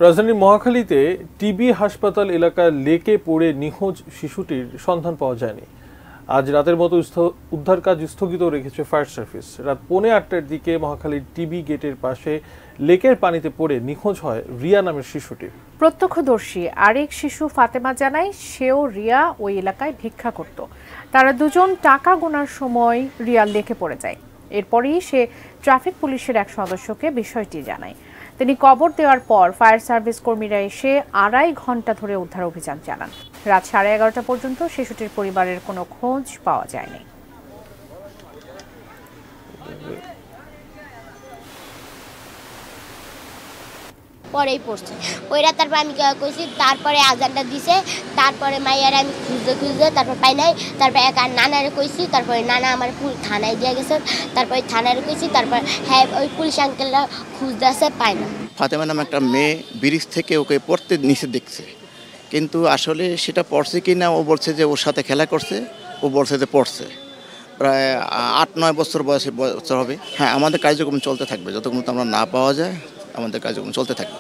রাজধানীর মহাখালীতে টিবি হাসপাতাল এলাকার লেকে পড়ে নিখোঁজ শিশুটির সন্ধান পাওয়া যায়নি। আজ রাতের মতো উদ্ধার কাজ স্থগিত রেখেছে ফায়ার সার্ভিস। রাত 8:45-টার দিকে মহাখালীর টিবি গেটের পাশে লেকের পানিতে পড়ে নিখোঁজ হয় রিয়া নামের শিশুটি। প্রত্যক্ষদর্শী আরেক শিশু ফাতেমা জানায় সেও রিয়া ওই এলাকায় ভিক্ষা করত। তারা দুজন টাকা গোনার সময় রিয়া লেকে পড়ে যায়। এরপরই সে ট্রাফিক পুলিশের এক সদস্যকে বিষয়টি জানায়। তিনি কবর দেওয়ার পর ফায়ার সার্ভিস কর্মীরা এসে 2.5 ঘন্টা ধরে উদ্ধার অভিযান চালান। রাত 11:30 পর্যন্ত শিশুটির পরিবারের কোনো খোঁজ পাওয়া যায়নি। পরেই পড়ছে ওইরা, তারপর আমি কইছি, তারপরে আজানটা দিছে, তারপরে মাইয়ার আমি খুঁজতে তারপর পাই নাই। তারপর এক আর নানারে কইছি, তারপরে নানা আমার থানায় দিয়ে গেছে, তারপরে থানারে কইছি, তারপর হ্যাঁ ওই পুলিশ আঙ্কেলরা খুঁজতে আসে, পায় না। ফাতেমা নামে একটা মেয়ে ব্রিজ থেকে ওকে পড়তে নিচে দেখছে, কিন্তু আসলে সেটা পড়ছে কি না, ও বলছে যে ওর সাথে খেলা করছে, ও বলছে যে পড়ছে। প্রায় 8-9 বছর বয়সে হবে। হ্যাঁ, আমাদের কার্যক্রম চলতে থাকবে, যতক্ষণ আমরা না পাওয়া যায় আমাদের কার্যক্রম চলতে থাকবে।